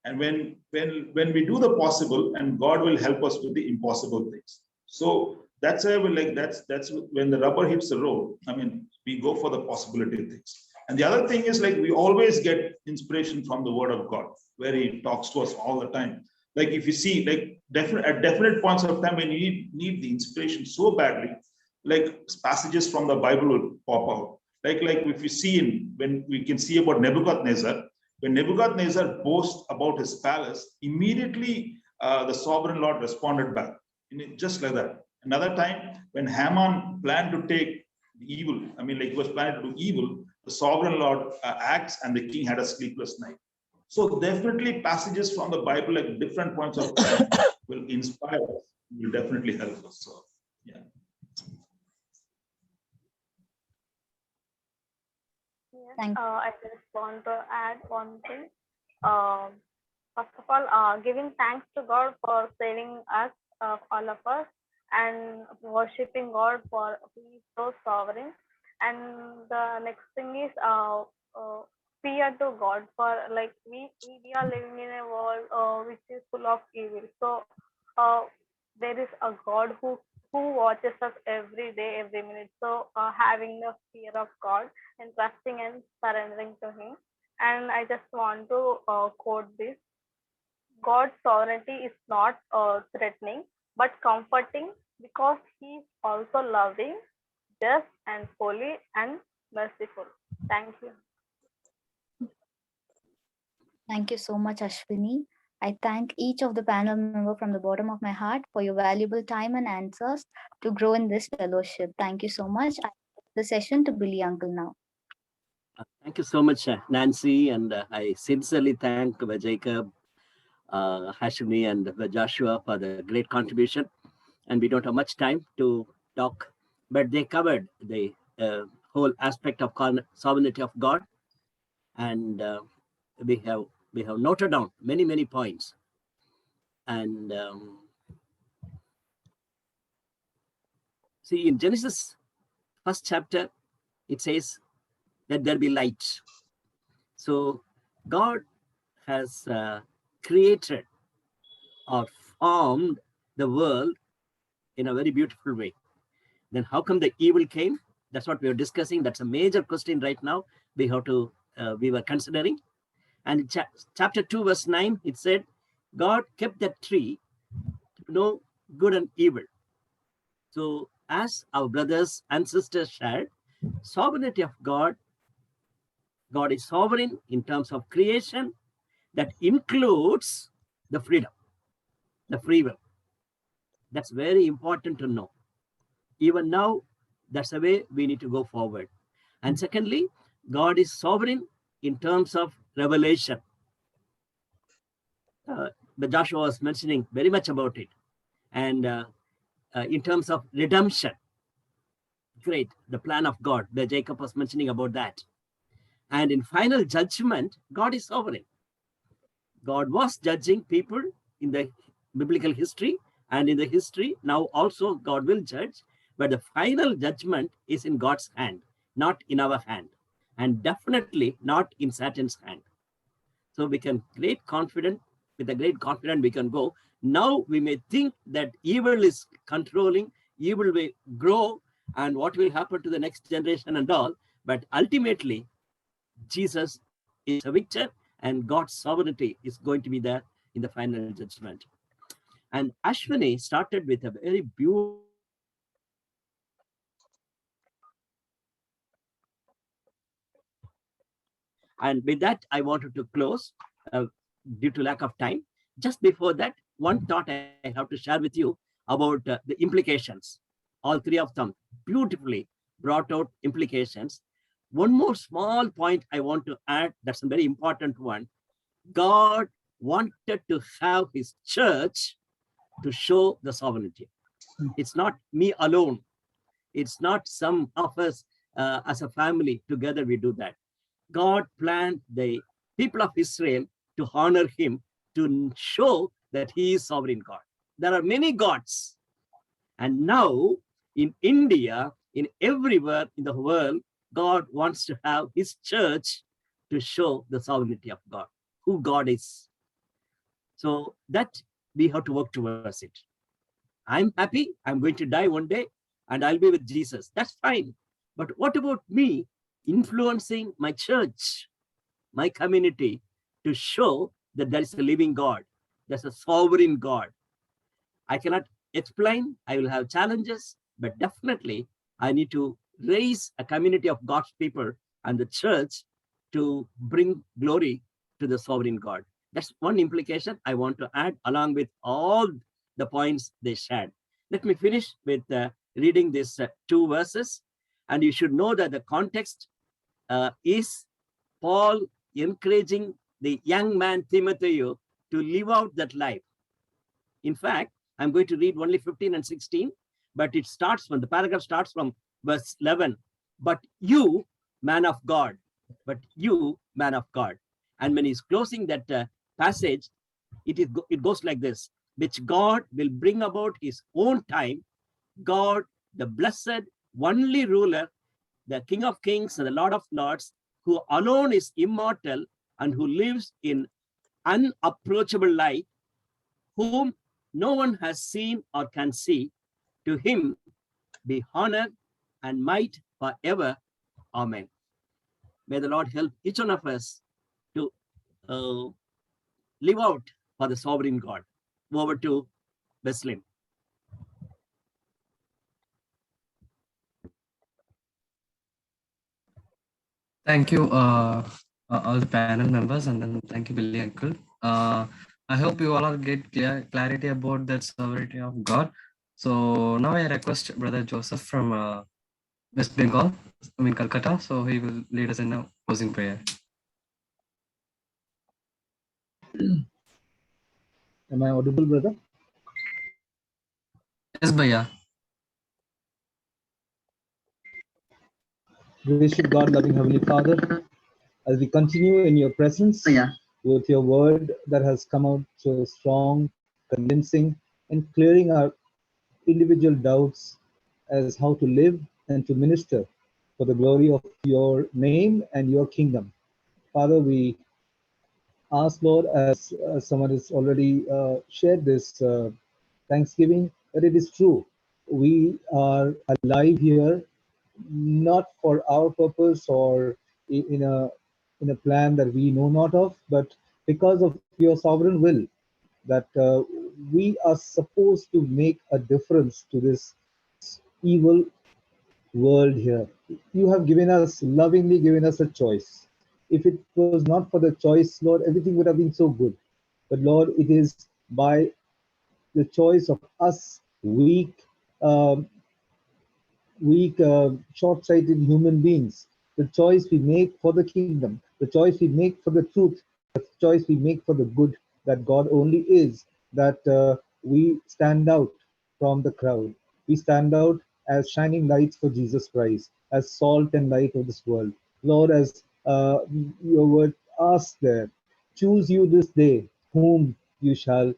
And when we do the possible, and God will help us with the impossible things. So that's why we like that's when the rubber hits the road. I mean, we go for the possibility things. And the other thing is like we always get inspiration from the Word of God, where He talks to us all the time. Like if you see, like at definite points of time when you need the inspiration so badly, like passages from the Bible will pop out. Like if you see when we can see about Nebuchadnezzar, when Nebuchadnezzar boasts about his palace, immediately the sovereign Lord responded back, just like that. Another time, when Haman planned to take evil, I mean, like he was planning to do evil, the sovereign Lord acts and the king had a sleepless night. So definitely passages from the Bible at different points of time will inspire us, will definitely help us. So, yeah. Yes, Thank you. I just want to add one thing. First of all, giving thanks to God for saving us, all of us, and worshiping God for He is so sovereign. And the next thing is fear to God, for like we are living in a world which is full of evil. So uh, there is a God who watches us every day, every minute. So having the fear of God and trusting and surrendering to Him. And I just want to quote this: God's sovereignty is not threatening, but comforting, because He is also loving, just, and holy and merciful. Thank you. Thank you so much, Ashwini. I thank each of the panel member from the bottom of my heart for your valuable time and answers to grow in this fellowship. Thank you so much. I give the session to Billy Uncle now. Thank you so much, Nancy, and I sincerely thank Jacob, Hashmi, and Joshua for the great contribution. And we don't have much time to talk, but they covered the whole aspect of sovereignty of God, and we have noted down many points. And see, in Genesis first chapter, it says, "Let there be light." So God has created or formed the world in a very beautiful way. Then how come the evil came? That's what we are discussing. That's a major question right now. We were considering. And in chapter 2, verse 9, it said, God kept that tree to know good and evil. So as our brothers and sisters shared, sovereignty of God is sovereign in terms of creation that includes the freedom, the free will. That's very important to know. Even now, that's the way we need to go forward. And secondly, God is sovereign in terms of revelation. But Joshua was mentioning very much about it. And in terms of redemption, great, the plan of God, that Jacob was mentioning about that. And in final judgment, God is sovereign. God was judging people in the biblical history, and in the history, now also God will judge, but the final judgment is in God's hand, not in our hand, and definitely not in Satan's hand. So we can with a great confidence we can go. Now we may think that evil is controlling, evil will grow, and what will happen to the next generation and all, but ultimately Jesus is a victor, and God's sovereignty is going to be there in the final judgment. And Ashwini started with a very beautiful. And with that, I wanted to close due to lack of time. Just before that, one thought I have to share with you about the implications. All three of them beautifully brought out implications. One more small point I want to add, that's a very important one. God wanted to have his church to show the sovereignty. It's not me alone. It's not some of us as a family together we do that. God planned the people of Israel to honor him, to show that he is sovereign God. There are many gods. And now in India, in everywhere in the world, God wants to have his church to show the sovereignty of God, who God is. So that we have to work towards it. I'm happy, I'm going to die one day and I'll be with Jesus. That's fine. But what about me influencing my church, my community, to show that there is a living God, there's a sovereign God? I cannot explain, I will have challenges, but definitely I need to raise a community of God's people and the church to bring glory to the sovereign God. That's one implication I want to add along with all the points they shared. Let me finish with reading these two verses. And you should know that the context is Paul encouraging the young man Timothy to live out that life. In fact, I'm going to read only 15 and 16, but it starts from, the paragraph starts from verse 11. But you, man of God, but you, man of God. And when he's closing that passage, it goes like this: which God will bring about his own time, God, the blessed, only ruler, the King of Kings and the Lord of Lords, who alone is immortal and who lives in unapproachable light, whom no one has seen or can see, to him be honor and might forever. Amen. May the Lord help each one of us to live out for the sovereign God. Over to Wesleyan. Thank you, all the panel members, and then thank you, Billy Uncle. I hope you all get clarity about that sovereignty of God. So now I request Brother Joseph from West Bengal, Calcutta. So he will lead us in a closing prayer. Am I audible, brother? Yes, Bhaiya. Gracious God, loving Heavenly Father, as we continue in your presence with your word that has come out so strong, convincing, and clearing our individual doubts as how to live and to minister for the glory of your name and your kingdom. Father, we ask, Lord, as someone has already shared this Thanksgiving, that it is true. We are alive here not for our purpose or in a plan that we know not of, but because of your sovereign will, that we are supposed to make a difference to this evil world here. You have given us, lovingly given us a choice. If it was not for the choice, Lord, everything would have been so good. But Lord, it is by the choice of us um, short-sighted human beings. The choice we make for the kingdom, the choice we make for the truth, the choice we make for the good that God only is, that we stand out from the crowd. We stand out as shining lights for Jesus Christ, as salt and light of this world. Lord, as your word asks there, choose you this day whom you shall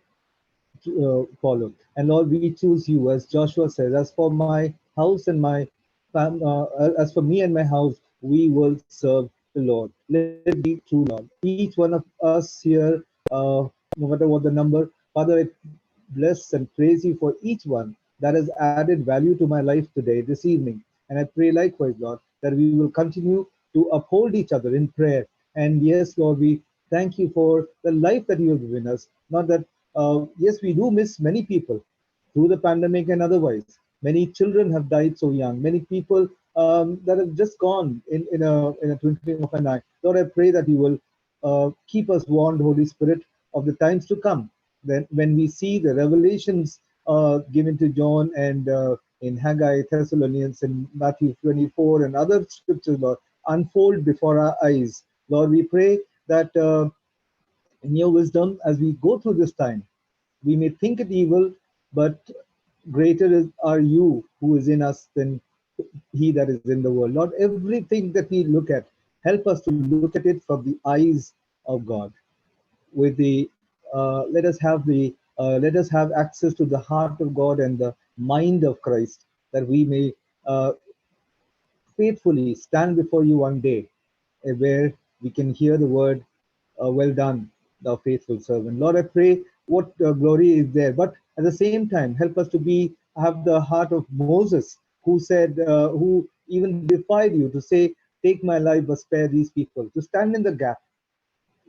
follow. And Lord, we choose you, as Joshua says, as for my house and as for me and my house, we will serve the Lord. Let it be true, Lord. Each one of us here, no matter what the number, Father, I bless and praise you for each one that has added value to my life today, this evening. And I pray likewise, Lord, that we will continue to uphold each other in prayer. And yes, Lord, we thank you for the life that you have given us. Not that, yes, we do miss many people through the pandemic and otherwise. Many children have died so young. Many people that have just gone in a twinkling of an eye. Lord, I pray that you will keep us warned, Holy Spirit, of the times to come. Then, when we see the revelations given to John and in Haggai, Thessalonians, and Matthew 24, and other scriptures, Lord, unfold before our eyes. Lord, we pray that in your wisdom, as we go through this time, we may think it evil, but are you who is in us than he that is in the world. Lord, everything that we look at, help us to look at it from the eyes of God. With the let us have access to the heart of God and the mind of Christ, that we may uh, faithfully stand before you one day, where we can hear the word, well done, thou faithful servant. Lord, I pray what glory is there, but at the same time, help us to have the heart of Moses, who said, who even defied you to say, take my life, but spare these people, to stand in the gap,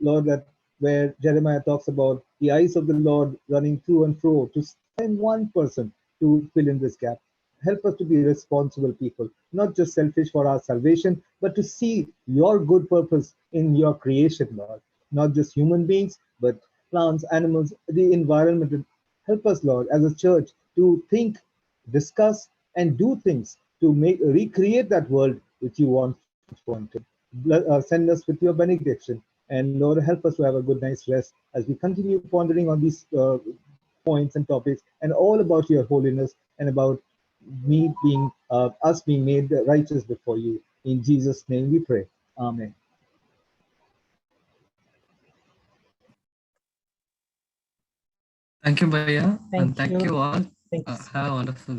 Lord, that where Jeremiah talks about the eyes of the Lord running through and fro to find one person to fill in this gap. Help us to be responsible people, not just selfish for our salvation, but to see your good purpose in your creation, Lord. Not just human beings, but plants, animals, the environment. Help us, Lord, as a church to think, discuss, and do things to recreate that world which you wanted. Send us with your benediction. And Lord, help us to have a good night's rest as we continue pondering on these points and topics, and all about your holiness and about us being made righteous before you. In Jesus' name we pray. Amen. Thank you, Bhaiya, and Thank thank you. you all. Thank you. Have a wonderful